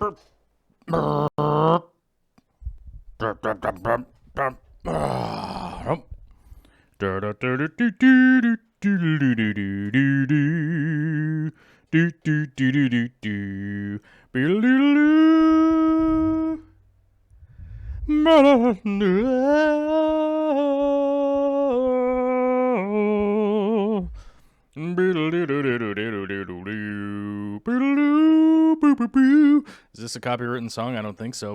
Is this a copywritten song? I don't think so.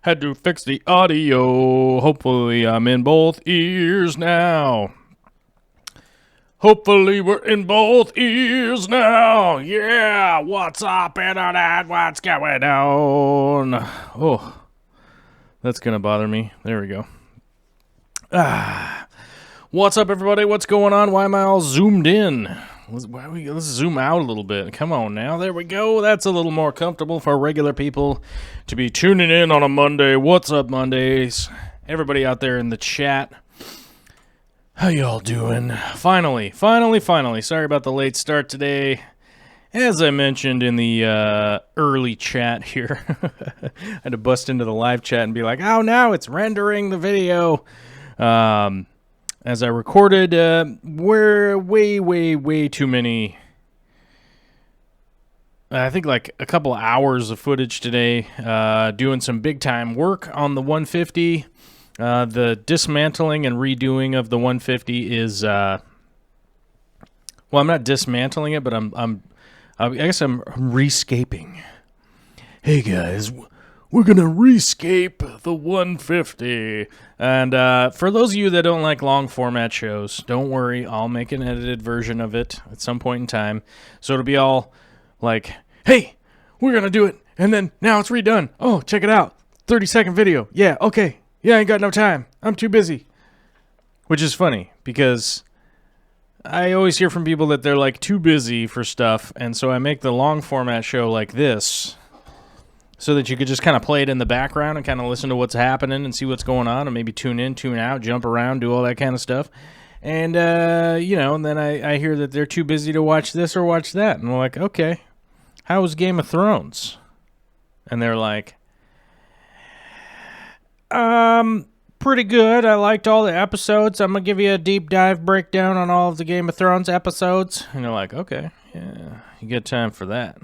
Had to fix the audio. Hopefully I'm in both ears now. Hopefully we're in both ears now. Yeah, what's up, internet? What's going on? Oh, that's going to bother me. There we go. What's up, everybody? What's going on? Why am I all zoomed in? Let's zoom out a little bit. Come on now. There we go. That's a little more comfortable for regular people to be tuning in on a Monday. What's up, Mondays? Everybody out there in the chat. How y'all doing? Finally. Sorry about the late start today. As I mentioned in the early chat here, I had to bust into the live chat and be like, oh, no, it's rendering the video. As I recorded, we're way too many. I think like a couple hours of footage today, doing some big time work on the 150. The dismantling and redoing of the 150 is, well, I'm not dismantling it, but I guess I'm rescaping. Hey guys, we're gonna rescape the 150. And for those of you that don't like long format shows, don't worry, I'll make an edited version of it at some point in time. So it'll be all like, hey, we're gonna do it, and then now it's redone. Oh, check it out. 30-second video. Yeah, okay. Yeah, I ain't got no time. I'm too busy. Which is funny, because I always hear from people that they're like too busy for stuff, and so I make the long format show like this so that you could just kind of play it in the background and kind of listen to what's happening and see what's going on, and maybe tune in, tune out, jump around, do all that kind of stuff. And, and then I hear that they're too busy to watch this or watch that. And we're like, okay, how was Game of Thrones? And they're like, pretty good. I liked all the episodes. I'm going to give you a deep dive breakdown on all of the Game of Thrones episodes. And you're like, okay, yeah, you got time for that.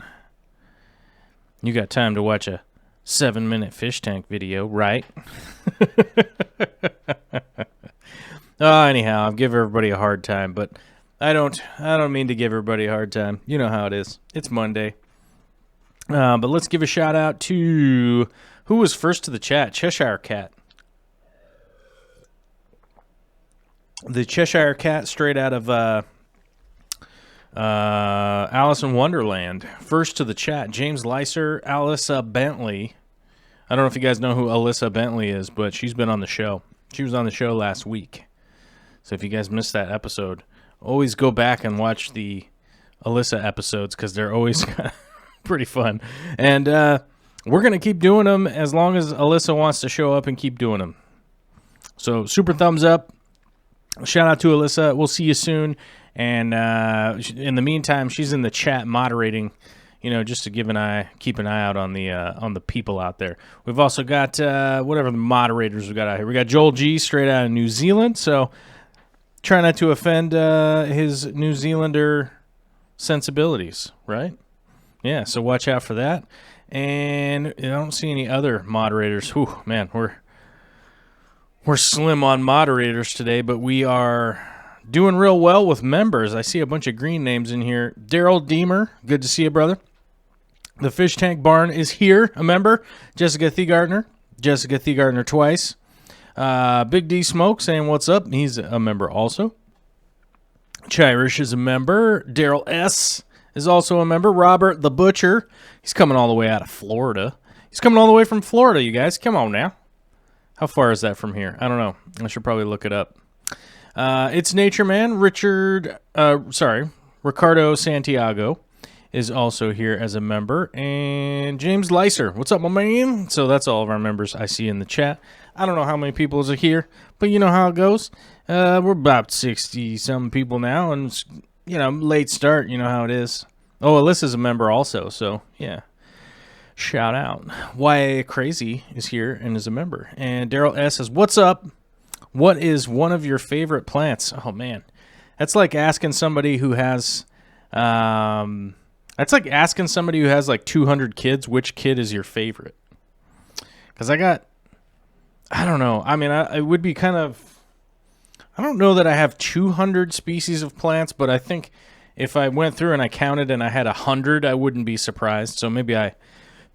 You got time to watch a 7-minute fish tank video, right? Anyhow, I'll give everybody a hard time, but I don't mean to give everybody a hard time. You know how it is. It's Monday. But let's give a shout out to who was first to the chat? Cheshire Cat. The Cheshire Cat, straight out of Alice in Wonderland. First to the chat, James Lyser, Alyssa Bentley. I don't know if you guys know who Alyssa Bentley is, but she's been on the show. She was on the show last week. So if you guys missed that episode, always go back and watch the Alyssa episodes, because they're always pretty fun. And we're going to keep doing them as long as Alyssa wants to show up and keep doing them. So super thumbs up. Shout out to Alyssa. We'll see you soon. And in the meantime, she's in the chat moderating, just to keep an eye out on the people out there. We've also got whatever the moderators we've got out here. We got Joel G straight out of New Zealand. So try not to offend his New Zealander sensibilities, right? Yeah, so watch out for that. And I don't see any other moderators. Whew, man, we're slim on moderators today, but we are doing real well with members. I see a bunch of green names in here. Daryl Deemer, good to see you, brother. The Fish Tank Barn is here, a member. Jessica Thiegartner twice. Big D Smoke saying what's up. He's a member also. Chirish is a member. Daryl S is also a member. Robert the Butcher, he's coming all the way out of Florida. He's coming all the way from Florida, you guys. Come on now. How far is that from here? I don't know. I should probably look it up. It's Nature Man, Ricardo Santiago, is also here as a member. And James Lyser, what's up, my man? So that's all of our members I see in the chat. I don't know how many people are here, but you know how it goes. We're about 60-some people now, and it's, late start. You know how it is. Oh, Alyssa's a member also, so yeah. Shout out. Why Crazy is here and is a member. And Daryl S says, what's up? What is one of your favorite plants? Oh, man. That's like asking somebody who has... that's like asking somebody who has like 200 kids, which kid is your favorite? Because I don't know. I mean, it would be kind of... I don't know that I have 200 species of plants, but I think if I went through and I counted and I had 100, I wouldn't be surprised. So maybe I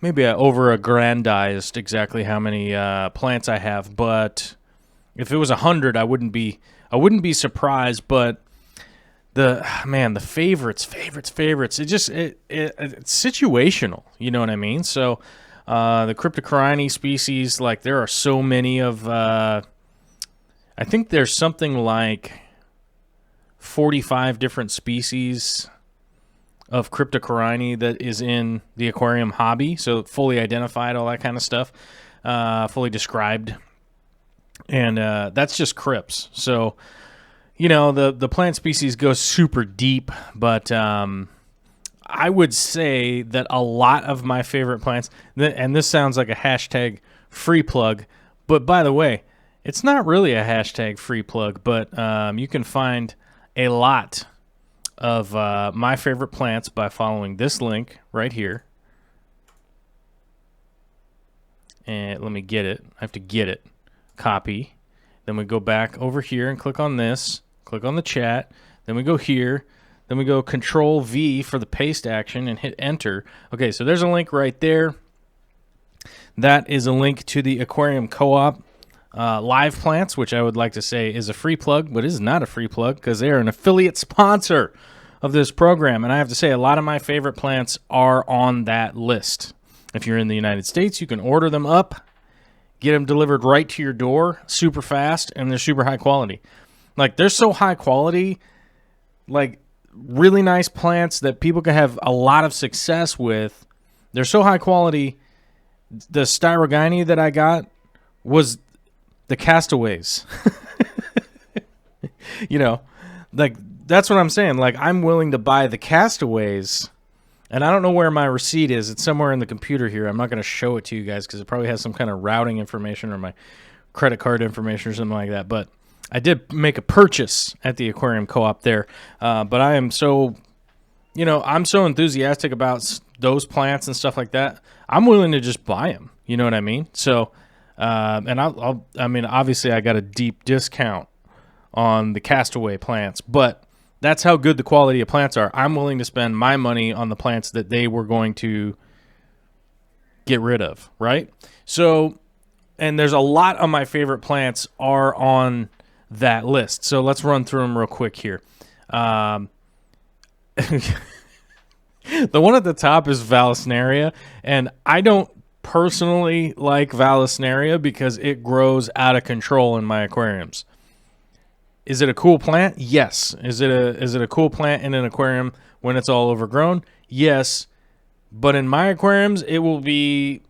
over-aggrandized exactly how many plants I have. But if it was 100, I wouldn't be surprised. But the favorites. It's situational. You know what I mean? So the Cryptocoryne species, like there are so many of. I think there's something like 45 different species of Cryptocoryne that is in the aquarium hobby. So fully identified, all that kind of stuff, fully described, and that's just crypts. So. The plant species go super deep, but I would say that a lot of my favorite plants, and this sounds like a hashtag free plug, but by the way, it's not really a hashtag free plug, but you can find a lot of my favorite plants by following this link right here. And let me get it. I have to get it. Copy. Then we go back over here and click on this. Click on the chat. Then we go here. Then we go Control V for the paste action and hit enter. Okay, so there's a link right there. That is a link to the Aquarium Co-op live plants, which I would like to say is a free plug, but it is not a free plug because they are an affiliate sponsor of this program. And I have to say a lot of my favorite plants are on that list. If you're in the United States, you can order them up, get them delivered right to your door super fast, and they're super high quality. Like, they're so high quality, like, really nice plants that people can have a lot of success with. They're so high quality. The Styrogyne that I got was the Castaways. Like, that's what I'm saying. Like, I'm willing to buy the Castaways, and I don't know where my receipt is. It's somewhere in the computer here. I'm not going to show it to you guys because it probably has some kind of routing information or my credit card information or something like that. But I did make a purchase at the Aquarium Co-op there. But I am so, I'm so enthusiastic about those plants and stuff like that. I'm willing to just buy them. You know what I mean? So, and obviously I got a deep discount on the Castaway plants, but that's how good the quality of plants are. I'm willing to spend my money on the plants that they were going to get rid of, right? So, and there's a lot of my favorite plants are on that list. So let's run through them real quick here. The one at the top is Vallisneria, and I don't personally like Vallisneria because it grows out of control in my aquariums. Is it a cool plant? Yes. Is it a cool plant in an aquarium when it's all overgrown? Yes. But in my aquariums, it will be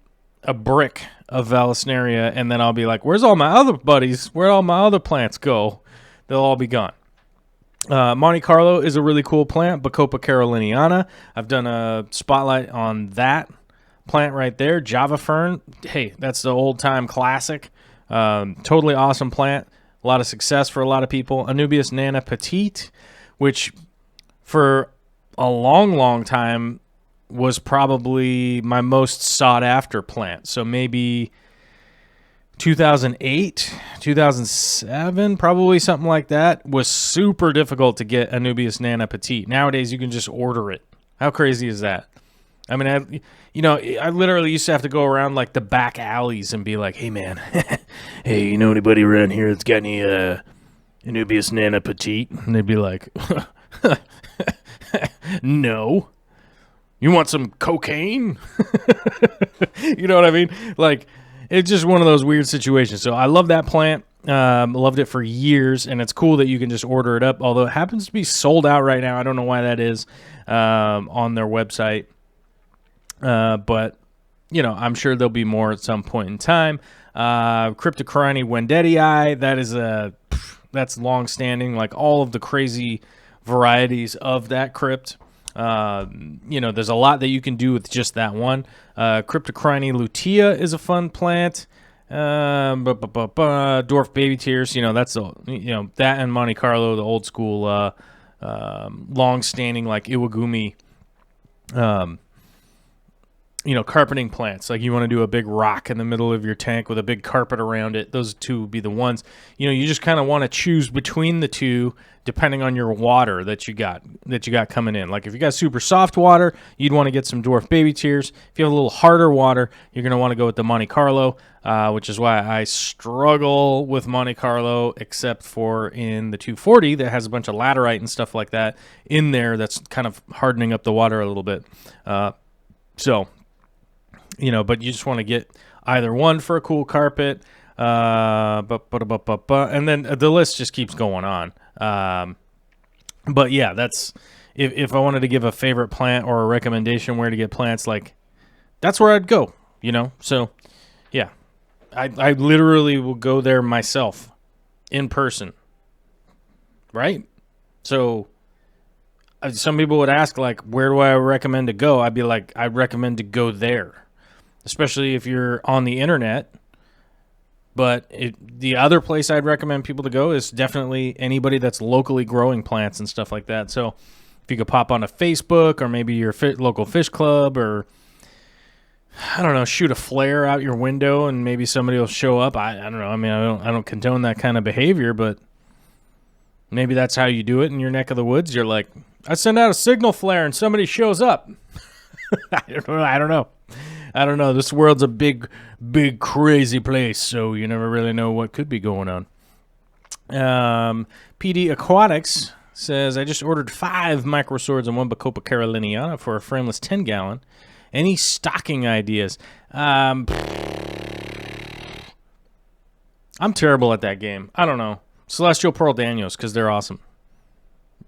a brick of Vallisneria, and then I'll be like, where's all my other buddies? Where'd all my other plants go? They'll all be gone. Monte Carlo is a really cool plant, Bacopa caroliniana. I've done a spotlight on that plant right there. Java fern, hey, that's the old-time classic. Totally awesome plant. A lot of success for a lot of people. Anubias nana petite, which for a long, long time was probably my most sought-after plant. So maybe 2008, 2007, probably something like that, was super difficult to get Anubias nana petite. Nowadays, you can just order it. How crazy is that? I mean, I literally used to have to go around like the back alleys and be like, hey, man, hey, you know anybody around here that's got any Anubias nana petite? And they'd be like, no. You want some cocaine? You know what I mean? Like, it's just one of those weird situations. So I love that plant. Loved it for years, and it's cool that you can just order it up, although it happens to be sold out right now. I don't know why that is. on their website. But, I'm sure there'll be more at some point in time. Cryptocorini Wendetii, that's long-standing, like all of the crazy varieties of that crypt. There's a lot that you can do with just that one. Cryptocorini lutea is a fun plant. Dwarf baby tears, that's that and Monte Carlo, the old school, long-standing like Iwagumi, carpeting plants. Like you want to do a big rock in the middle of your tank with a big carpet around it. Those two would be the ones. You just kind of want to choose between the two depending on your water that you got coming in. Like if you got super soft water, you'd want to get some dwarf baby tears. If you have a little harder water, you're going to want to go with the Monte Carlo, which is why I struggle with Monte Carlo, except for in the 240 that has a bunch of laterite and stuff like that in there that's kind of hardening up the water a little bit. But you just want to get either one for a cool carpet, and then the list just keeps going on. But yeah, that's if I wanted to give a favorite plant or a recommendation where to get plants, like that's where I'd go. So yeah, I literally will go there myself in person, right? So some people would ask like, where do I recommend to go? I'd be like, I recommend to go there. Especially if you're on the internet. But the other place I'd recommend people to go is definitely anybody that's locally growing plants and stuff like that. So if you could pop onto Facebook or maybe your local fish club, or I don't know, shoot a flare out your window and maybe somebody will show up. I don't know. I mean, I don't condone that kind of behavior, but maybe that's how you do it in your neck of the woods. You're like, I send out a signal flare and somebody shows up. I don't know. This world's a big, big, crazy place, so you never really know what could be going on. PD Aquatics says, I just ordered 5 micro swords and 1 Bacopa Caroliniana for a frameless 10-gallon. Any stocking ideas? I'm terrible at that game. I don't know. Celestial Pearl Daniels, because they're awesome.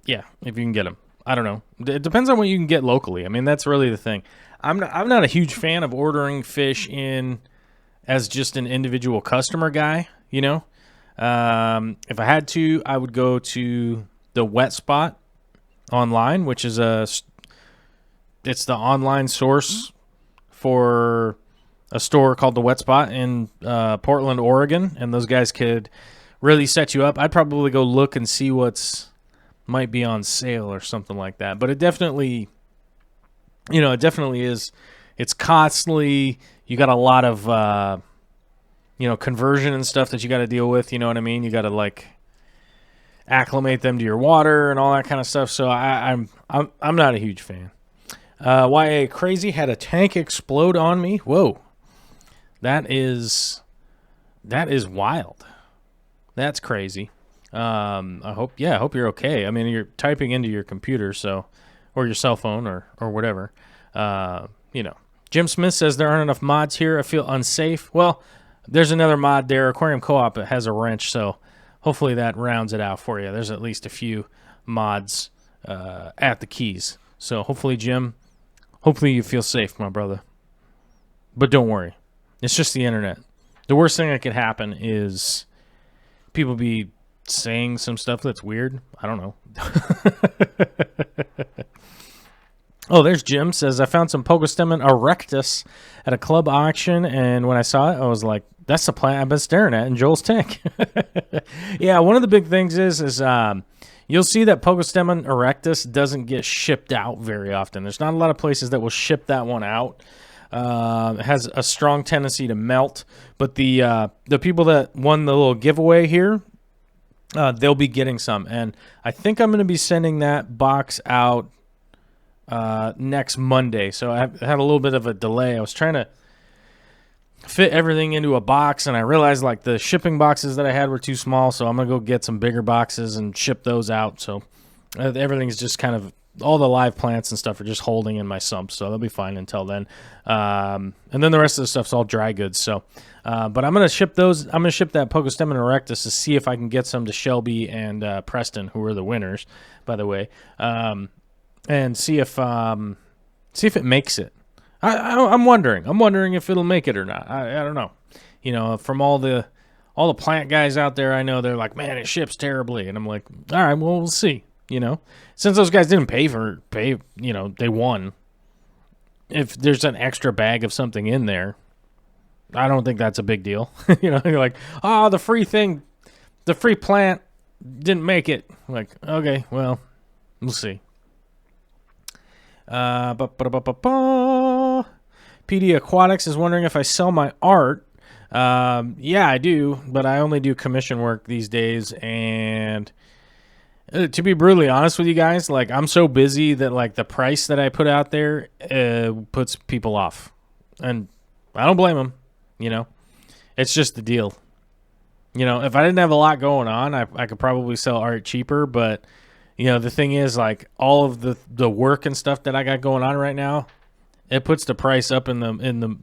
Yeah, if you can get them. I don't know. It depends on what you can get locally. I mean, that's really the thing. I'm not a huge fan of ordering fish in as just an individual customer guy, If I had to, I would go to the Wet Spot online, which is it's the online source for a store called the Wet Spot in Portland, Oregon, and those guys could really set you up. I'd probably go look and see might be on sale or something like that. But it definitely is. It's costly. You got a lot of, conversion and stuff that you got to deal with. You know what I mean? You got to like acclimate them to your water and all that kind of stuff. So I'm not a huge fan. YA Crazy had a tank explode on me. Whoa, that is wild. That's crazy. I hope you're okay. I mean, you're typing into your computer, or your cell phone or whatever. Jim Smith says there aren't enough mods here. I feel unsafe. Well, there's another mod there. Aquarium Co-op has a wrench, so hopefully that rounds it out for you. There's at least a few mods at the keys. So hopefully, Jim, you feel safe, my brother. But don't worry. It's just the internet. The worst thing that could happen is people be saying some stuff that's weird. I don't know. Oh, there's Jim. Says, I found some Pogostemon erectus at a club auction, and when I saw it, I was like, that's the plant I've been staring at in Joel's tank. Yeah, one of the big things is you'll see that Pogostemon erectus doesn't get shipped out very often. There's not a lot of places that will ship that one out. It has a strong tendency to melt, but the people that won the little giveaway here, they'll be getting some, and I think I'm going to be sending that box out next Monday. So I had a little bit of a delay. I was trying to fit everything into a box, and I realized like the shipping boxes that I had were too small, so I'm going to go get some bigger boxes and ship those out. So everything's just kind of, all the live plants and stuff are just holding in my sump, so they'll be fine until then. And then the rest of the stuff's all dry goods. So, but I'm going to ship those. I'm going to ship that Pogostemon erectus to see if I can get some to Shelby and Preston, who were the winners, by the way. and see if it makes it. I'm wondering. I'm wondering if it'll make it or not. I don't know. You know, from all the plant guys out there, I know they're like, man, it ships terribly, and I'm like, all right, well, we'll see. You know, since those guys didn't pay, you know, they won. If there's an extra bag of something in there, I don't think that's a big deal. You know, you're like, oh, the free plant didn't make it. I'm like, okay, well, we'll see. PD Aquatics is wondering if I sell my art. Yeah, I do, but I only do commission work these days, and to be brutally honest with you guys, like, I'm so busy that, like, the price that I put out there puts people off, and I don't blame them. You know, it's just the deal. You know, if I didn't have a lot going on, I could probably sell art cheaper, but you know, the thing is, like, all of the work and stuff that I got going on right now, it puts the price up in the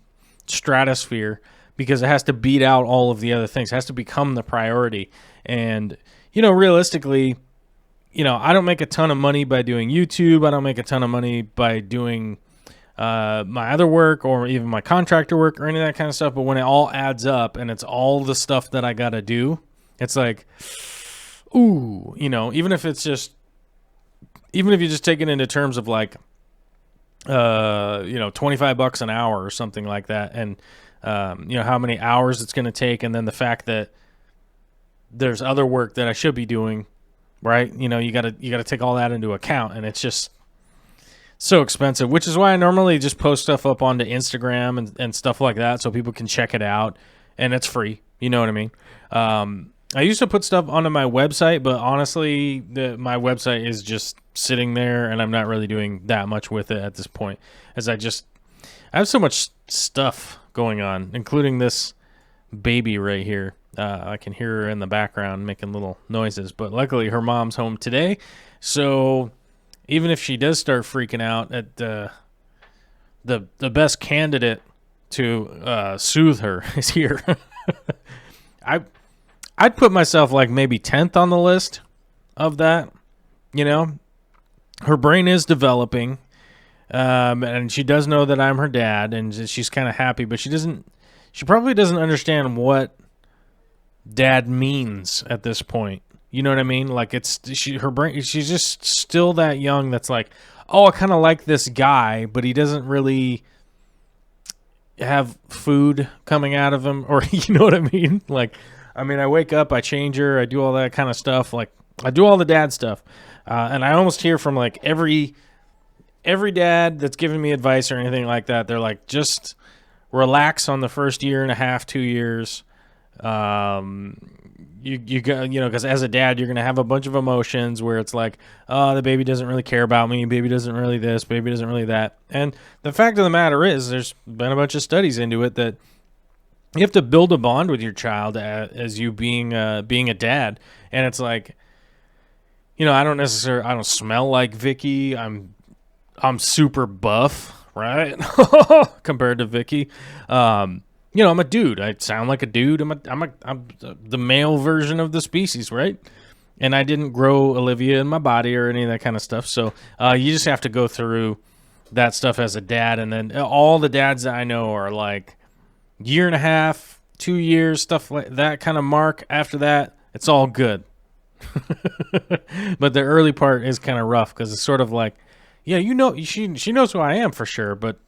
stratosphere, because it has to beat out all of the other things. It has to become the priority. And, you know, realistically, you know, I don't make a ton of money by doing YouTube. I don't make a ton of money by doing my other work or even my contractor work or any of that kind of stuff. But when it all adds up and it's all the stuff that I got to do, it's like, ooh, you know, even if you just take it into terms of like, you know, $25 an hour or something like that. And, you know, how many hours it's going to take. And then the fact that there's other work that I should be doing, right? You know, you gotta take all that into account, and it's just so expensive, which is why I normally just post stuff up onto Instagram and stuff like that so people can check it out, and it's free. You know what I mean? I used to put stuff onto my website, but honestly, my website is just sitting there, and I'm not really doing that much with it at this point, as I have so much stuff going on, including this baby right here. I can hear her in the background making little noises, but luckily her mom's home today, so even if she does start freaking out, at the best candidate to soothe her is here. I'd put myself like maybe 10th on the list of that. You know, her brain is developing, and she does know that I'm her dad, and she's kind of happy, but she probably doesn't understand what dad means at this point. You know what I mean? Like, her brain, she's just still that young that's like, oh, I kind of like this guy, but he doesn't really have food coming out of him, or you know what I mean? Like, I mean, I wake up, I change her, I do all that kind of stuff. Like, I do all the dad stuff. And I almost hear from like every dad that's giving me advice or anything like that. They're like, just relax on the first year and a half, 2 years. You got, you know, because as a dad, you're going to have a bunch of emotions where it's like, oh, the baby doesn't really care about me. Baby doesn't really this, baby doesn't really that. And the fact of the matter is, there's been a bunch of studies into it that you have to build a bond with your child as you being a dad. And it's like, you know, I don't smell like Vicky. I'm super buff, right? Compared to Vicky. You know, I'm a dude. I sound like a dude. I'm the male version of the species, right? And I didn't grow Olivia in my body or any of that kind of stuff. So you just have to go through that stuff as a dad. And then all the dads that I know are like year and a half, 2 years, stuff like that kind of mark. After that, it's all good. But the early part is kind of rough because it's sort of like, yeah, you know, she knows who I am for sure, but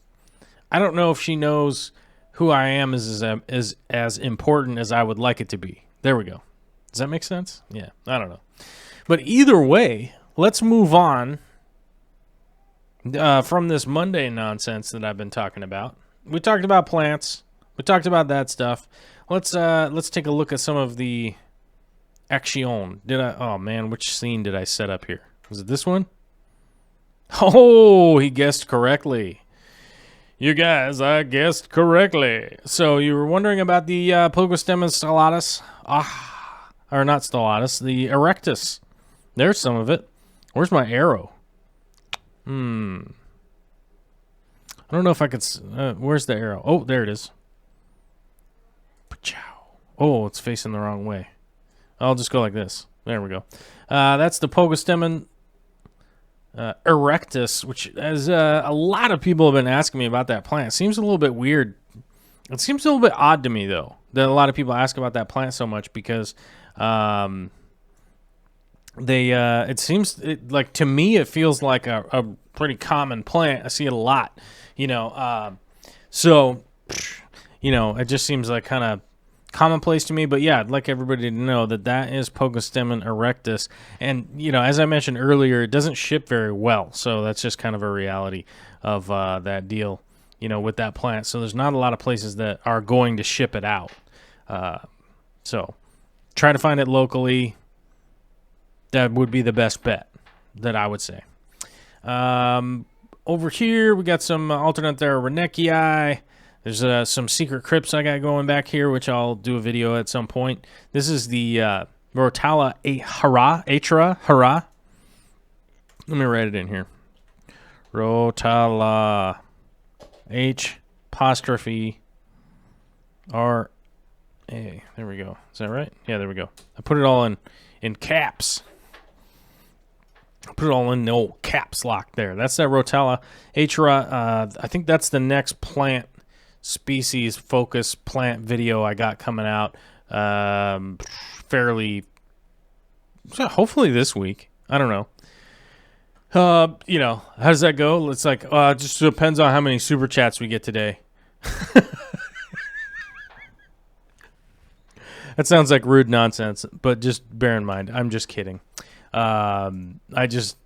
I don't know if she knows who I am is as important as I would like it to be. There we go. Does that make sense? Yeah, I don't know. But either way, let's move on from this Monday nonsense that I've been talking about. We talked about plants. We talked about that stuff. Let's take a look at some of the action. Oh man, which scene did I set up here? Was it this one? Oh, he guessed correctly. You guys, I guessed correctly. So you were wondering about the Pogostemon stellatus? Or not stellatus, the erectus. There's some of it. Where's my arrow? I don't know if I could... where's the arrow? Oh, there it is. Oh, it's facing the wrong way. I'll just go like this. There we go. That's the Pogostemon erectus, which as a lot of people have been asking me about that plant. It seems a little bit weird. It seems a little bit odd to me, though, that a lot of people ask about that plant so much because it seems like, to me, it feels like a pretty common plant. I see it a lot, so, it just seems like kind of commonplace to me. But yeah, I'd like everybody to know that is Pogostemon erectus. And, as I mentioned earlier, it doesn't ship very well. So that's just kind of a reality of that deal, with that plant. So there's not a lot of places that are going to ship it out. So try to find it locally. That would be the best bet, that I would say. Over here, we got some alternate there, Renekii. There's some secret crypts I got going back here, which I'll do a video at some point. This is the Rotala Hara. Let me write it in here. Rotala H apostrophe R A. There we go. Is that right? Yeah, there we go. I put it all in caps. Put it all in the old caps lock there. That's that Rotala Hara. I think that's the next plant species focus plant video I got coming out hopefully this week. I don't know. How does that go? It's like it just depends on how many super chats we get today. That sounds like rude nonsense, but just bear in mind, I'm just kidding. I just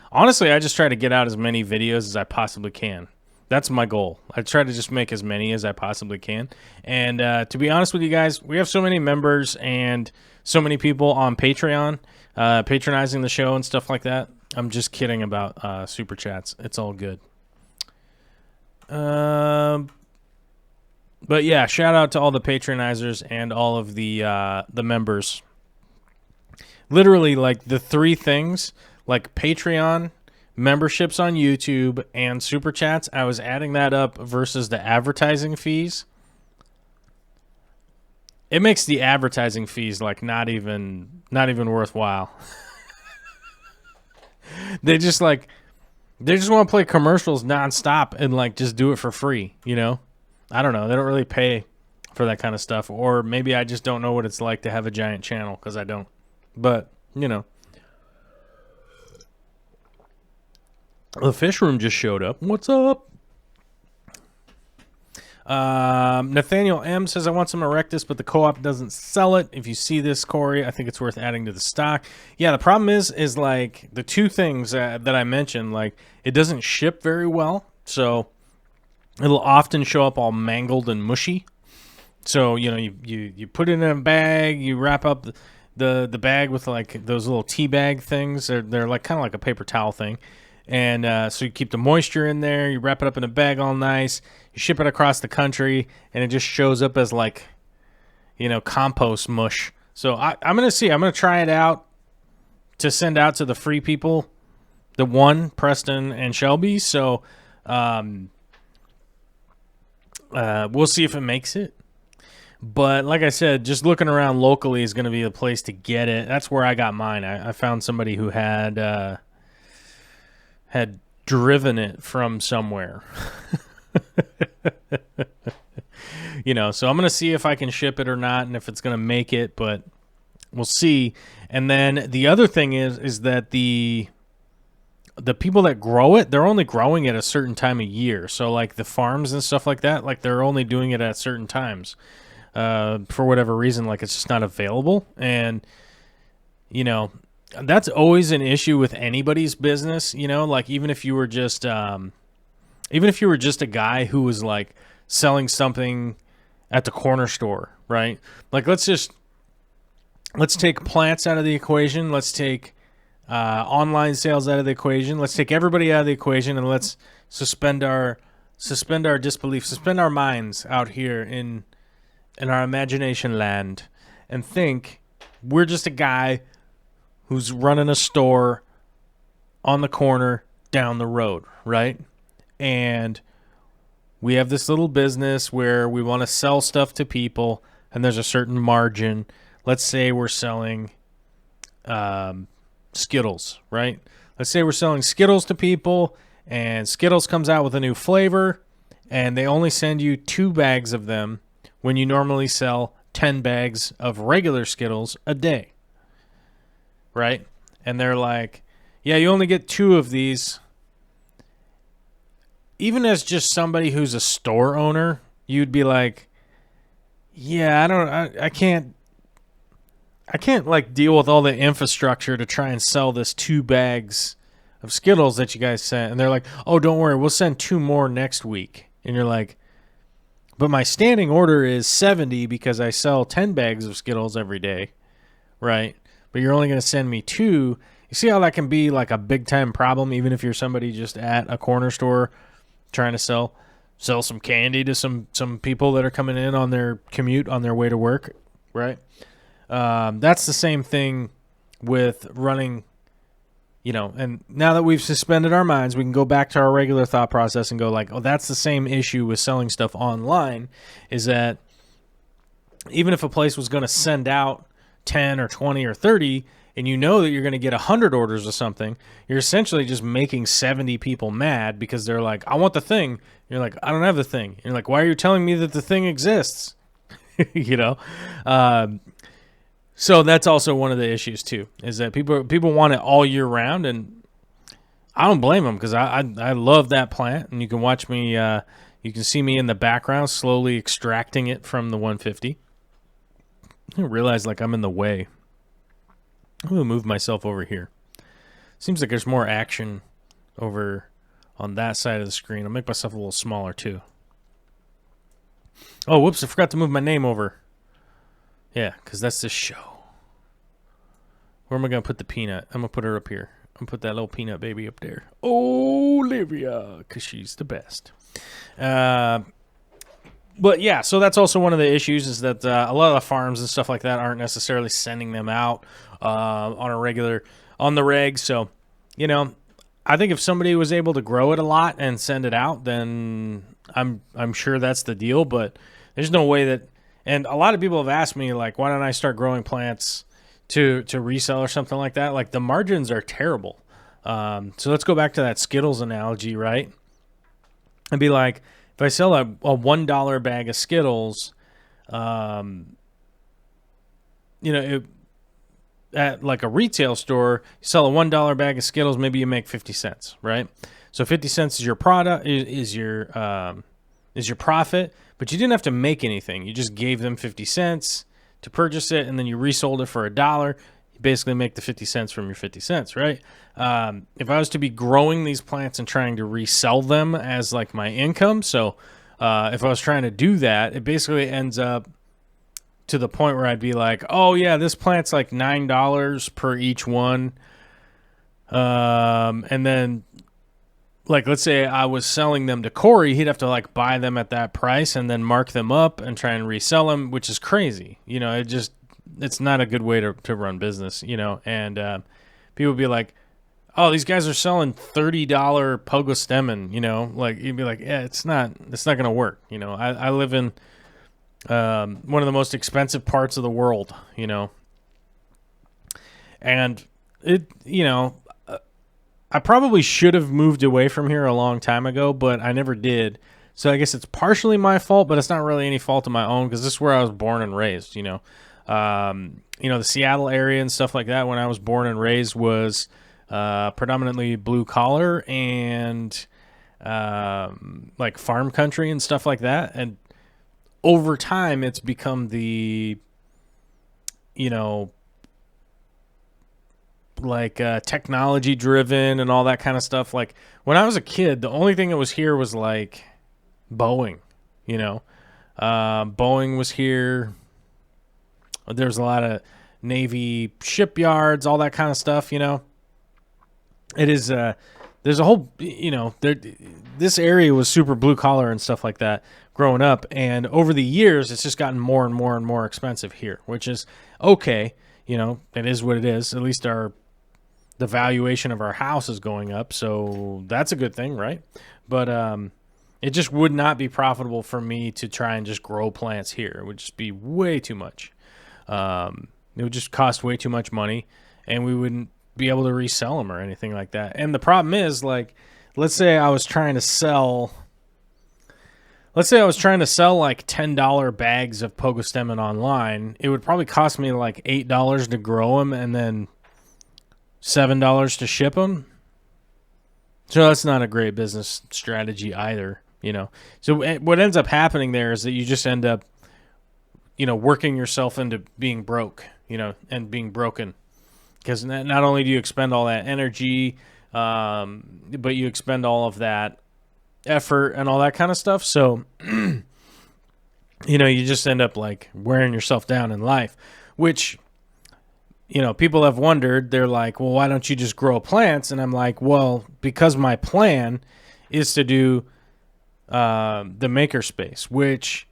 try to get out as many videos as I possibly can. That's my goal. I try to just make as many as I possibly can. And to be honest with you guys, we have so many members and so many people on Patreon patronizing the show and stuff like that. I'm just kidding about super chats. It's all good. But yeah, shout out to all the patronizers and all of the members. Literally, like, the three things, like Patreon, memberships on YouTube, and super chats, I was adding that up versus the advertising fees. It makes the advertising fees like not even worthwhile. They just want to play commercials nonstop and like just do it for free, I don't know. They don't really pay for that kind of stuff, or maybe I just don't know what it's like to have a giant channel, because I don't. But, the fish room just showed up. What's up? Nathaniel M says, I want some Erectus, but the co-op doesn't sell it. If you see this, Corey, I think it's worth adding to the stock. Yeah, the problem is like the two things that I mentioned, like it doesn't ship very well. So it'll often show up all mangled and mushy. So, you put it in a bag, you wrap up the bag with like those little tea bag things. They're like kind of like a paper towel thing. And so you keep the moisture in there, you wrap it up in a bag all nice, you ship it across the country, and it just shows up as like, compost mush. So I'm going to try it out to send out to the free people, the one, Preston and Shelby. So we'll see if it makes it. But like I said, just looking around locally is going to be the place to get it. That's where I got mine. I found somebody who had driven it from somewhere. So I'm going to see if I can ship it or not and if it's going to make it, but we'll see. And then the other thing is that the people that grow it, they're only growing it a certain time of year. So like the farms and stuff like that, like they're only doing it at certain times. For whatever reason, like it's just not available. And, that's always an issue with anybody's business, like even if you were just a guy who was like selling something at the corner store, right? Like let's take plants out of the equation. Let's take online sales out of the equation. Let's take everybody out of the equation, and let's suspend our disbelief, suspend our minds out here in our imagination land, and think we're just a guy who's running a store on the corner down the road, right? And we have this little business where we want to sell stuff to people, and there's a certain margin. Let's say we're selling Skittles, right? let's say we're selling Skittles to people, and Skittles comes out with a new flavor, and they only send you 2 bags of them when you normally sell 10 bags of regular Skittles a day, right? And they're like, yeah, you only get 2 of these. Even as just somebody who's a store owner, you'd be like, yeah, I can't like deal with all the infrastructure to try and sell this 2 bags of Skittles that you guys sent. And they're like, oh, don't worry, we'll send 2 more next week. And you're like, but my standing order is 70 because I sell 10 bags of Skittles every day, right? But you're only going to send me 2. You see how that can be like a big time problem, even if you're somebody just at a corner store trying to sell some candy to some people that are coming in on their commute on their way to work, right? That's the same thing with running, and now that we've suspended our minds, we can go back to our regular thought process and go like, oh, that's the same issue with selling stuff online, is that even if a place was going to send out 10 or 20 or 30, and you know that you're going to get 100 orders of something, you're essentially just making 70 people mad because they're like, I want the thing. You're like, I don't have the thing. You're like, why are you telling me that the thing exists? So that's also one of the issues too, is that people want it all year round, and I don't blame them because I love that plant, and you can watch me, you can see me in the background slowly extracting it from the 150. I realize like I'm in the way. I'm going to move myself over here. Seems like there's more action over on that side of the screen. I'll make myself a little smaller too. Oh, whoops, I forgot to move my name over. Yeah, because that's this show. Where am I going to put the peanut? I'm going to put her up here. I'm going to put that little peanut baby up there. Olivia, because she's the best. But yeah, so that's also one of the issues, is that a lot of the farms and stuff like that aren't necessarily sending them out on the reg. So, I think if somebody was able to grow it a lot and send it out, then I'm sure that's the deal. But there's no way that, and a lot of people have asked me like, why don't I start growing plants to resell or something like that? Like the margins are terrible. So let's go back to that Skittles analogy, right? And be like, if I sell a $1 bag of Skittles, at like a retail store, you sell a $1 bag of Skittles, maybe you make 50 cents, right? So 50 cents is your product, is your profit, but you didn't have to make anything. You just gave them 50 cents to purchase it, and then you resold it for $1. You basically make the 50 cents from your 50 cents, right? If I was to be growing these plants and trying to resell them as like my income, so if I was trying to do that, it basically ends up to the point where I'd be like, oh yeah, this plant's like $9 per each one. And then like, let's say I was selling them to Corey, he'd have to like buy them at that price and then mark them up and try and resell them, which is crazy. It's not a good way to run business, and people would be like, oh, these guys are selling $30 pogostemon, like you'd be like, yeah, it's not going to work. I live in one of the most expensive parts of the world, and it, I probably should have moved away from here a long time ago, but I never did. So I guess it's partially my fault, but it's not really any fault of my own because this is where I was born and raised, the Seattle area and stuff like that when I was born and raised was predominantly blue collar and like farm country and stuff like that. And over time, it's become the, like technology driven and all that kind of stuff. Like when I was a kid, the only thing that was here was like Boeing, Boeing was here. There's a lot of Navy shipyards, all that kind of stuff, It is, there's a whole, this area was super blue collar and stuff like that growing up. And over the years, it's just gotten more and more and more expensive here, which is okay. It is what it is. At least the valuation of our house is going up. So that's a good thing, right? But it just would not be profitable for me to try and just grow plants here. It would just be way too much. It would just cost way too much money, and we wouldn't be able to resell them or anything like that. And the problem is, like, let's say I was trying to sell like $10 bags of Pogostemon online. It would probably cost me like $8 to grow them and then $7 to ship them. So that's not a great business strategy either, you know. So what ends up happening there is that you just end up, you know, working yourself into being broke, you know, and being broken. Because not only do you expend all that energy, but you expend all of that effort and all that kind of stuff. So, you know, you just end up like wearing yourself down in life, which, you know, people have wondered. They're like, well, why don't you just grow plants? And I'm like, well, because my plan is to do the makerspace, which,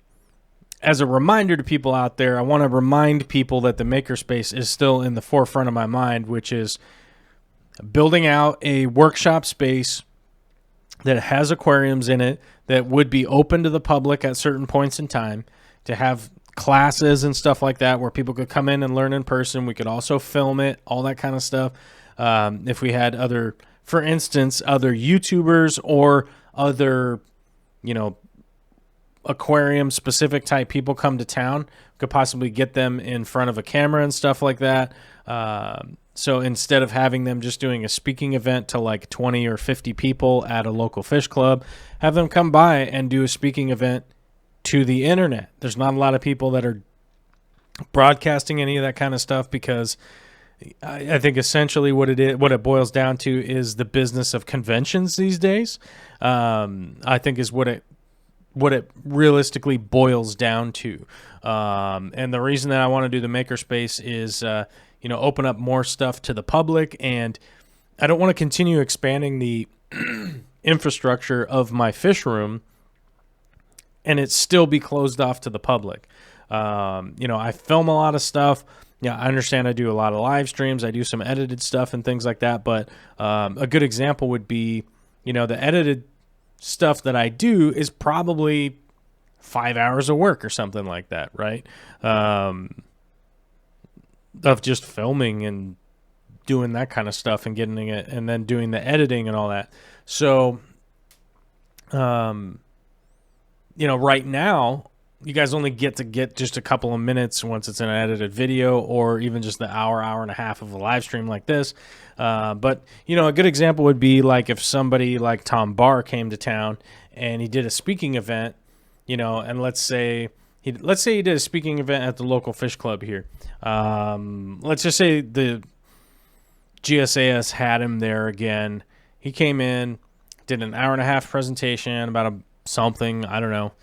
as a reminder to people out there, I want to remind people that the makerspace is still in the forefront of my mind, which is building out a workshop space that has aquariums in it that would be open to the public at certain points in time, to have classes and stuff like that where people could come in and learn in person. We could also film it, all that kind of stuff. If we had other, for instance, other YouTubers or other, you know, aquarium specific type people come to town, could possibly get them in front of a camera and stuff like that. So instead of having them just doing a speaking event to like 20 or 50 people at a local fish club, have them come by and do a speaking event to the internet. There's not a lot of people that are broadcasting any of that kind of stuff, because I think essentially what it boils down to is the business of conventions these days. I think is what it realistically boils down to. And the reason that I want to do the makerspace is, you know, open up more stuff to the public. And I don't want to continue expanding the infrastructure of my fish room and it still be closed off to the public. You know, I film a lot of stuff. Yeah, I understand I do a lot of live streams. I do some edited stuff and things like that. But a good example would be, you know, the edited stuff that I do is probably 5 hours of work or something like that, right? Of just filming and doing that kind of stuff and getting it and then doing the editing and all that. So, you know, right now, you guys only get just a couple of minutes once it's an edited video, or even just the hour and a half of a live stream like this. But, you know, a good example would be like if somebody like Tom Barr came to town and he did a speaking event, you know, and let's say he did a speaking event at the local fish club here. Let's just say the GSAS had him there again. He came in, did an hour and a half presentation about something, I don't know.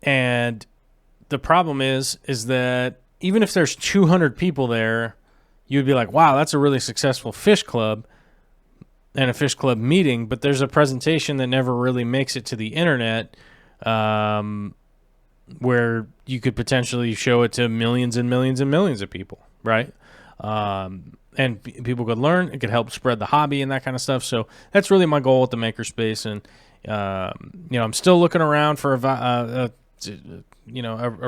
And the problem is that even if there's 200 people there, you'd be like, wow, that's a really successful fish club and a fish club meeting. But there's a presentation that never really makes it to the internet, where you could potentially show it to millions and millions and millions of people, right? And people could learn. It could help spread the hobby and that kind of stuff. So that's really my goal with the makerspace. And, you know, I'm still looking around for a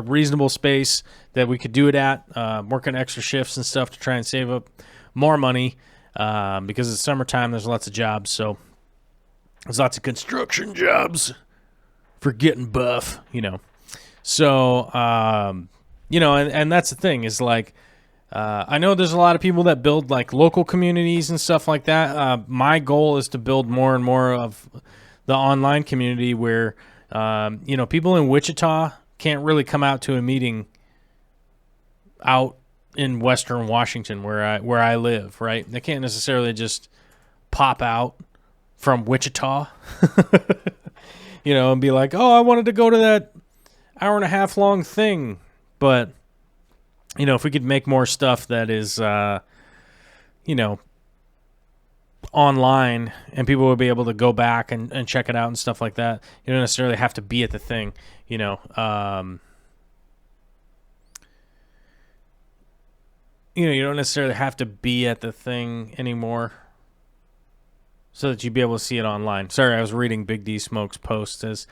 reasonable space that we could do it at, working extra shifts and stuff to try and save up more money, because it's summertime. There's lots of jobs. So there's lots of construction jobs for getting buff, you know. So, you know, and that's the thing is like, I know there's a lot of people that build like local communities and stuff like that. My goal is to build more and more of the online community where, you know, people in Wichita can't really come out to a meeting out in Western Washington where I live, right? They can't necessarily just pop out from Wichita, you know, and be like, oh, I wanted to go to that hour and a half long thing. But, you know, if we could make more stuff that is, you know, online and people will be able to go back and check it out and stuff like that. You don't necessarily have to be at the thing, you know. You know, you don't necessarily have to be at the thing anymore so that you'd be able to see it online. Sorry, I was reading Big D Smoke's post. Says,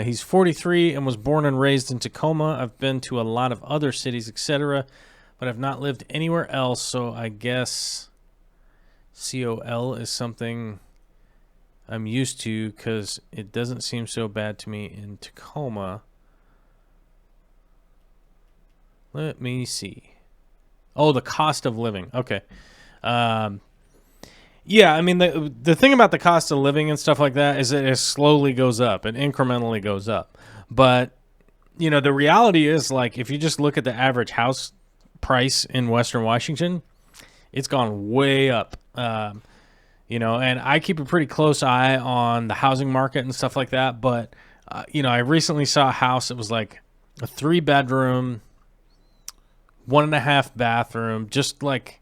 he's 43 and was born and raised in Tacoma. I've been to a lot of other cities, etc., but I've not lived anywhere else, so I guess COL is something I'm used to because it doesn't seem so bad to me in Tacoma. Let me see. Oh, the cost of living. Okay. Yeah, I mean, the thing about the cost of living and stuff like that is that it slowly goes up and incrementally goes up. But, you know, the reality is, like, if you just look at the average house price in Western Washington, it's gone way up. You know, and I keep a pretty close eye on the housing market and stuff like that. But, you know, I recently saw a house that was like a 3-bedroom, 1.5 bathroom, just like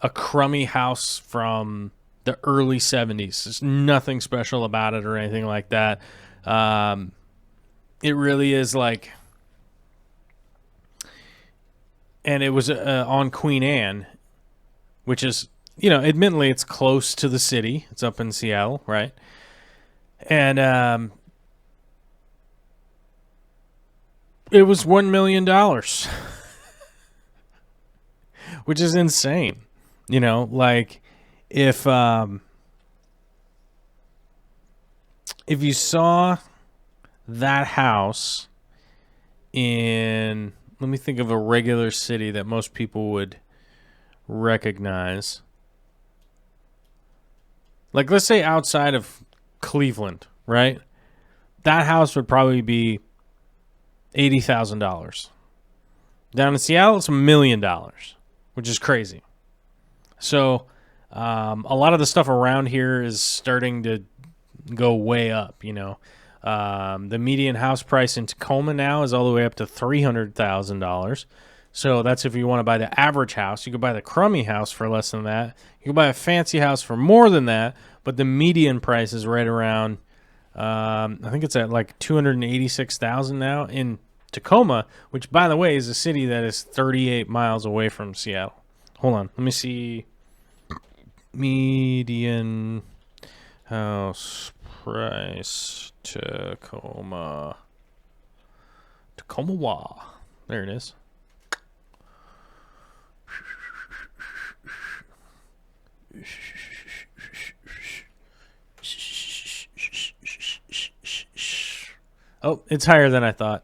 a crummy house from the early 70s. There's nothing special about it or anything like that. It really is like, and it was on Queen Anne, which is, you know, admittedly it's close to the city. It's up in Seattle, right? And it was $1 million, which is insane. You know, like if you saw that house in, let me think of a regular city that most people would recognize. Like, let's say outside of Cleveland, right? That house would probably be $80,000. Down in Seattle, it's $1 million, which is crazy. So a lot of the stuff around here is starting to go way up, you know. The median house price in Tacoma now is all the way up to $300,000. So that's if you want to buy the average house. You could buy the crummy house for less than that. You could buy a fancy house for more than that. But the median price is right around, I think it's at like $286,000 now in Tacoma, which, by the way, is a city that is 38 miles away from Seattle. Hold on. Let me see. Median house price, Tacoma. Tacoma. There it is. Oh, it's higher than I thought.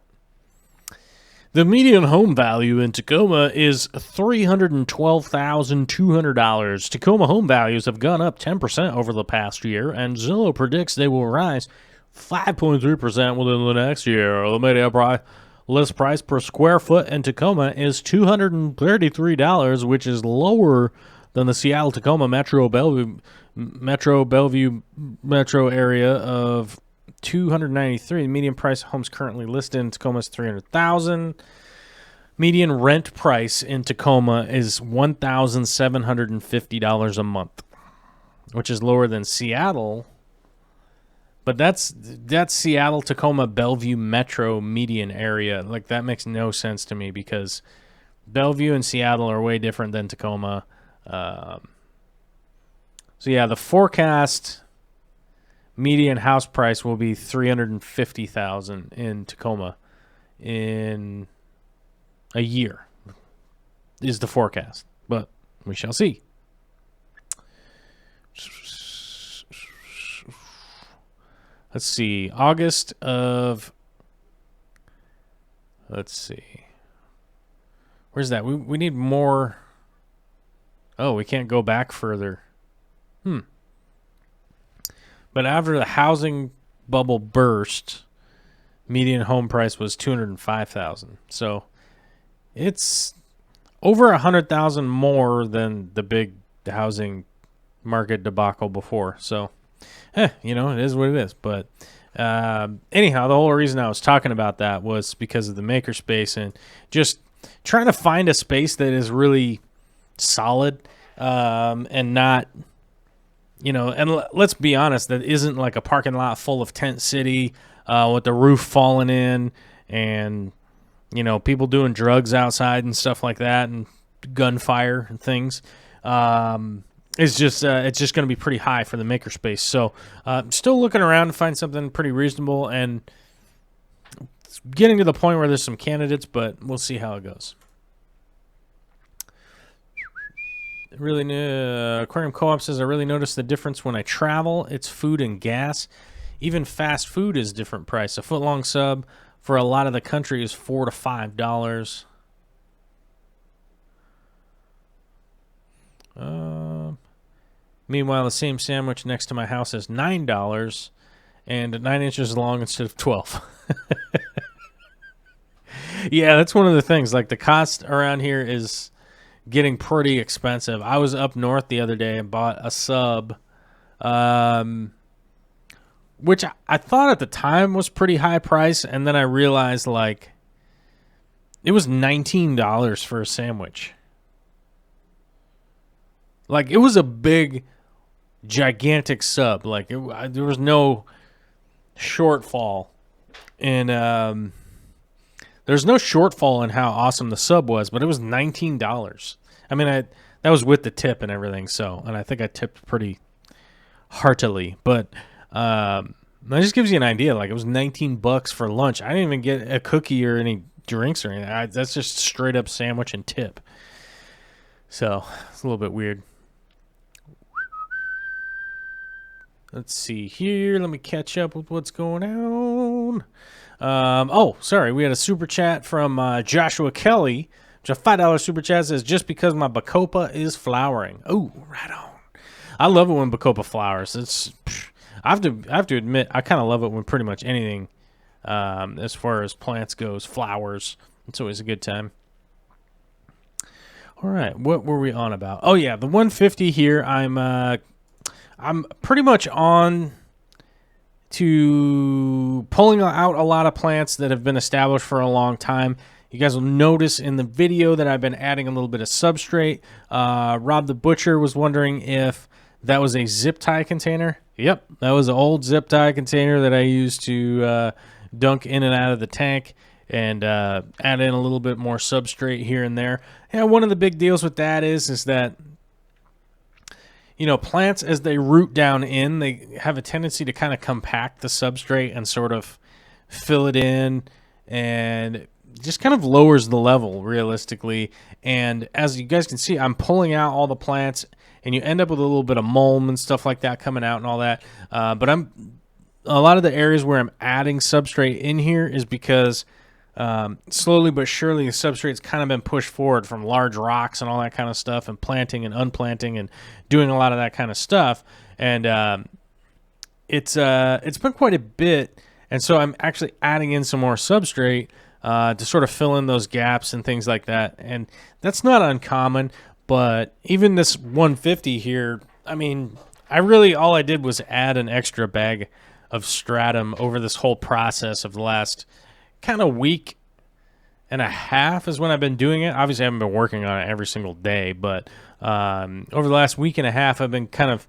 The median home value in Tacoma is $312,200. Tacoma home values have gone up 10% over the past year, and Zillow predicts they will rise 5.3% within the next year. The median list price per square foot in Tacoma is $233, which is lower than the Seattle Tacoma Metro Bellevue metro area of $293. The median price of homes currently listed in Tacoma is $300,000. Median rent price in Tacoma is $1,750 a month, which is lower than Seattle. But that's Seattle, Tacoma, Bellevue metro median area. Like, that makes no sense to me because Bellevue and Seattle are way different than Tacoma. So yeah, the forecast median house price will be $350,000 in Tacoma in a year, is the forecast. But we shall see. Let's see. August of... Let's see. Where's that? We need more... Oh, we can't go back further. But after the housing bubble burst, median home price was $205,000. So it's over $100,000 more than the big housing market debacle before. So, you know, it is what it is. But anyhow, the whole reason I was talking about that was because of the makerspace and just trying to find a space that is really solid and not, you know, and let's be honest, that isn't like a parking lot full of tent city with the roof falling in and, you know, people doing drugs outside and stuff like that and gunfire and things. It's just going to be pretty high for the makerspace. So still looking around to find something pretty reasonable and getting to the point where there's some candidates, but we'll see how it goes. Aquarium Co-op says, I really noticed the difference when I travel. It's food and gas. Even fast food is different price. A foot-long sub for a lot of the country is $4 to $5. Meanwhile, the same sandwich next to my house is $9 and 9 inches long instead of 12. Yeah, that's one of the things. Like, the cost around here is getting pretty expensive. I was up north the other day and bought a sub, which I thought at the time was pretty high price, and then I realized, like, it was $19 for a sandwich. Like, it was a big, gigantic sub. Like, there was no shortfall in there's no shortfall in how awesome the sub was, but it was $19. I mean, that was with the tip and everything, so, and I think I tipped pretty heartily, but that just gives you an idea. Like, it was $19 for lunch. I didn't even get a cookie or any drinks or anything. That's just straight up sandwich and tip. So it's a little bit weird. Let's see here. Let me catch up with what's going on. Oh, sorry. We had a super chat from Joshua Kelly, which a $5 super chat says, just because my Bacopa is flowering. Oh, right on. I love it when Bacopa flowers. I have to admit, I kind of love it when pretty much anything, as far as plants goes, flowers. It's always a good time. All right, what were we on about? Oh yeah, the 150 here. I'm pretty much on to pulling out a lot of plants that have been established for a long time. You guys will notice in the video that I've been adding a little bit of substrate. Rob the Butcher was wondering if that was a zip tie container. Yep, that was an old zip tie container that I used to dunk in and out of the tank and add in a little bit more substrate here and there. And one of the big deals with that is that, you know, plants, as they root down in, they have a tendency to kind of compact the substrate and sort of fill it in, and just kind of lowers the level realistically. And as you guys can see, I'm pulling out all the plants, and you end up with a little bit of mulm and stuff like that coming out and all that. But a lot of the areas where I'm adding substrate in here is because slowly but surely the substrate's kind of been pushed forward from large rocks and all that kind of stuff, and planting and unplanting and doing a lot of that kind of stuff. And it's been quite a bit, and so I'm actually adding in some more substrate to sort of fill in those gaps and things like that. And that's not uncommon, but even this 150 here, I mean, all I did was add an extra bag of stratum over this whole process of the last kind of week and a half is when I've been doing it. Obviously, I haven't been working on it every single day, but over the last week and a half, I've been kind of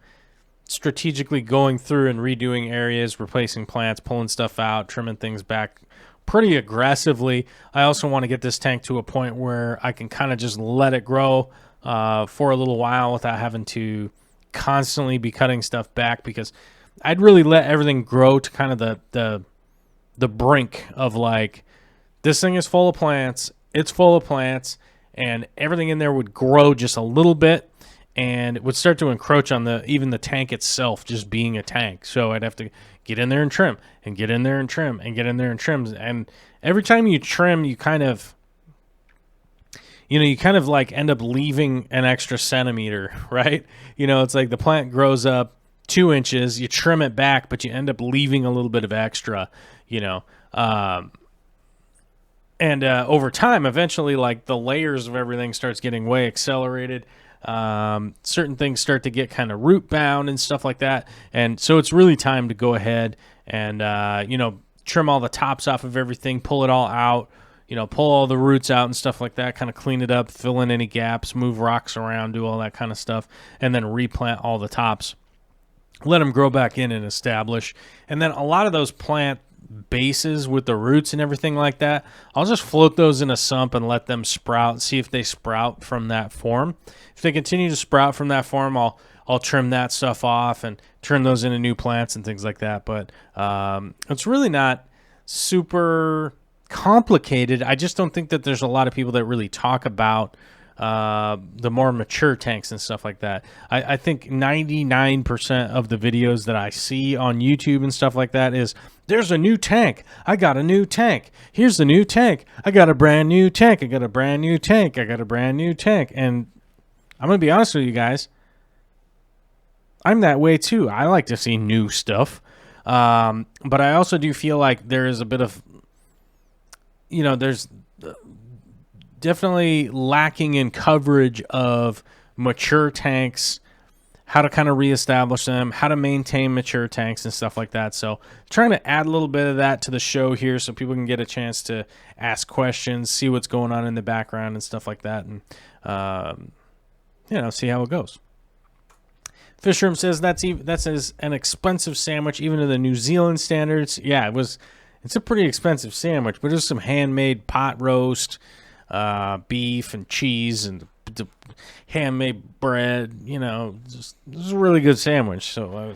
strategically going through and redoing areas, replacing plants, pulling stuff out, trimming things back pretty aggressively. I also want to get this tank to a point where I can kind of just let it grow for a little while without having to constantly be cutting stuff back, because I'd really let everything grow to kind of the brink of, like, this thing is full of plants, it's full of plants, and everything in there would grow just a little bit, and it would start to encroach on even the tank itself just being a tank. So I'd have to get in there and trim, and get in there and trim, and get in there and trim. And every time you trim, you kind of like end up leaving an extra centimeter, right? You know, it's like the plant grows up 2 inches, you trim it back, but you end up leaving a little bit of extra, you know. And over time, eventually, like, the layers of everything starts getting way accelerated. Certain things start to get kind of root bound and stuff like that. And so it's really time to go ahead and, trim all the tops off of everything, pull it all out, pull all the roots out and stuff like that, kind of clean it up, fill in any gaps, move rocks around, do all that kind of stuff, and then replant all the tops. Let them grow back in and establish. And then a lot of those plant bases with the roots and everything like that, I'll just float those in a sump and let them sprout, see if they sprout from that form. If they continue to sprout from that form, I'll trim that stuff off and turn those into new plants and things like that. But it's really not super complicated. I just don't think that there's a lot of people that really talk about the more mature tanks and stuff like that. I think 99% of the videos that I see on YouTube and stuff like that is, there's a new tank. I got a new tank. Here's the new tank. I got a brand new tank. I got a brand new tank. I got a brand new tank. And I'm going to be honest with you guys. I'm that way too. I like to see new stuff. But I also do feel like there is a bit of, there's definitely lacking in coverage of mature tanks, how to kind of reestablish them, how to maintain mature tanks and stuff like that. So trying to add a little bit of that to the show here so people can get a chance to ask questions, see what's going on in the background and stuff like that, and see how it goes. Fishroom says that's an expensive sandwich even to the New Zealand standards. Yeah, it's a pretty expensive sandwich, but there's some handmade pot roast, beef and cheese and the handmade bread. This is a really good sandwich. So I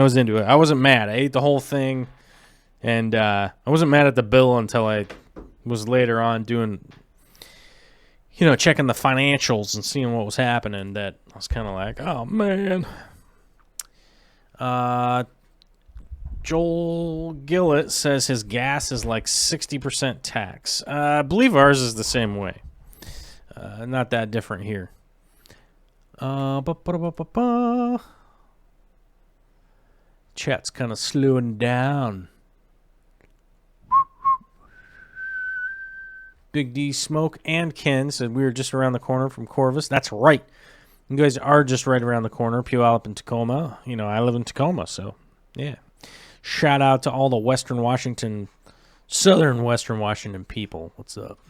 was into it. I wasn't mad. I ate the whole thing, and I wasn't mad at the bill until I was later on doing, checking the financials and seeing what was happening. That I was kind of like, oh man. Joel Gillett says his gas is like 60% tax. I believe ours is the same way. Not that different here. Chat's kind of slowing down. Big D Smoke and Ken said we were just around the corner from Corvus. That's right. You guys are just right around the corner. Puyallup and Tacoma. I live in Tacoma, so yeah. Shout out to all the southern Western Washington people. What's up?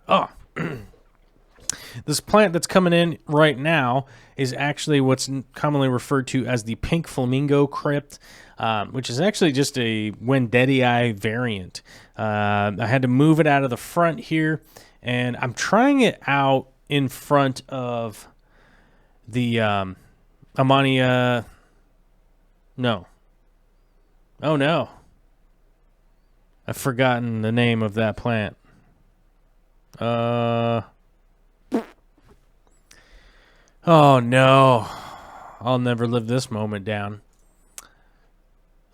Oh, this plant that's coming in right now is actually what's commonly referred to as the pink flamingo crypt, which is actually just a Wendetii variant. I had to move it out of the front here, and I'm trying it out in front of the Ammonia. No. Oh, no. I've forgotten the name of that plant. Oh, no. I'll never live this moment down.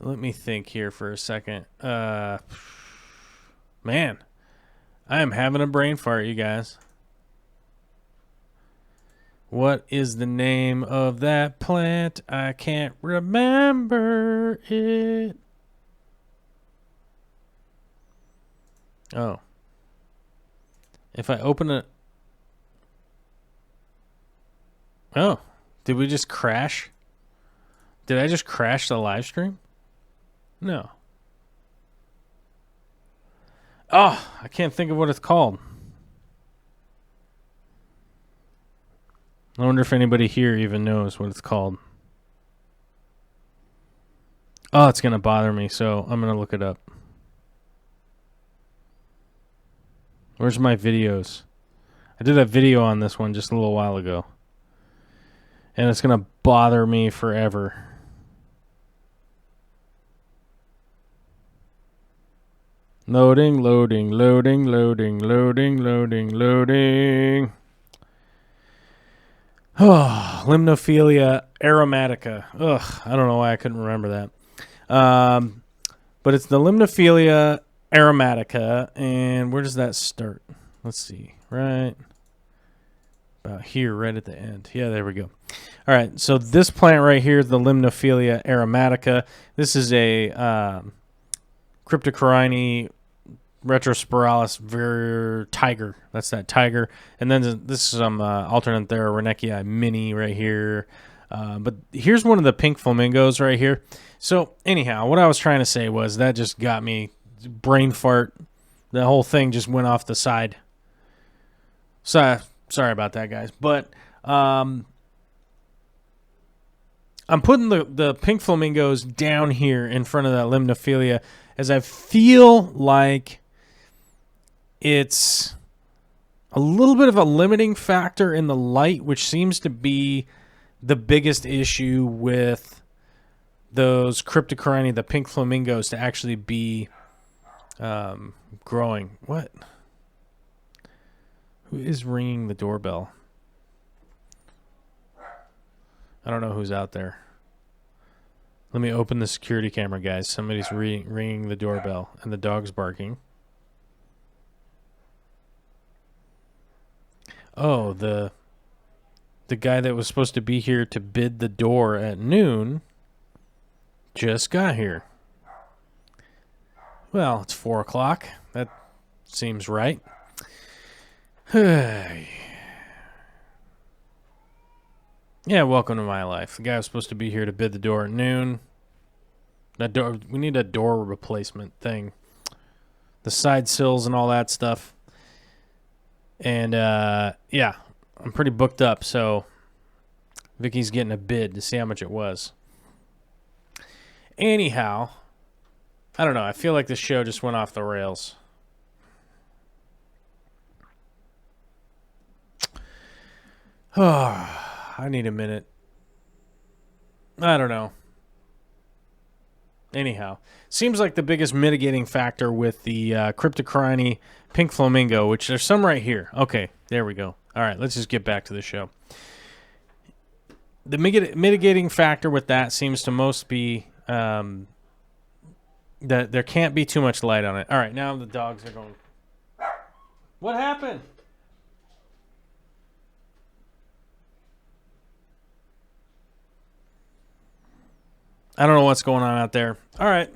Let me think here for a second. Man, I am having a brain fart, you guys. What is the name of that plant? I can't remember it. Oh. If I open it... Oh. Did we just crash? Did I just crash the live stream? No. Oh, I can't think of what it's called. I wonder if anybody here even knows what it's called. Oh, it's going to bother me, so I'm going to look it up. Where's my videos? I did a video on this one just a little while ago. And it's going to bother me forever. Loading, loading, loading, loading, loading, loading, loading. Oh, Limnophilia aromatica. Ugh, I don't know why I couldn't remember that. But it's the Limnophilia aromatica. And where does that start? Let's see. Right about here, right at the end. Yeah, there we go. All right, so this plant right here is the Limnophilia aromatica. This is a Cryptocorini retrospiralis tiger. That's that tiger. And then this is some alternate there, Renekii mini right here. But here's one of the pink flamingos right here. So anyhow, what I was trying to say was that just got me brain fart. The whole thing just went off the side. So sorry about that, guys. But I'm putting the pink flamingos down here in front of that Limnophilia as I feel like it's a little bit of a limiting factor in the light, which seems to be the biggest issue with those Cryptocorini, the pink flamingos, to actually be growing. What? Who is ringing the doorbell? I don't know who's out there. Let me open the security camera, guys. Somebody's ringing the doorbell, and the dog's barking. Oh, the guy that was supposed to be here to bid the door at noon just got here. Well, it's 4 o'clock. That seems right. Yeah, welcome to my life. The guy was supposed to be here to bid the door at noon. That door, we need a door replacement thing. The side sills and all that stuff. And, yeah, I'm pretty booked up, so Vicky's getting a bid to see how much it was. Anyhow, I don't know. I feel like the show just went off the rails. Oh, I need a minute. I don't know. Anyhow, seems like the biggest mitigating factor with the Cryptocrine Pink Flamingo, which there's some right here. Okay, there we go. All right, let's just get back to the show. The mitigating factor with that seems to most be that there can't be too much light on it. All right, now the dogs are going. What happened? I don't know what's going on out there. All right.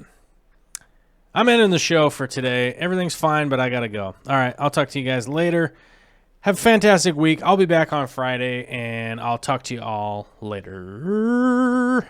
I'm ending the show for today. Everything's fine, but I got to go. All right. I'll talk to you guys later. Have a fantastic week. I'll be back on Friday, and I'll talk to you all later.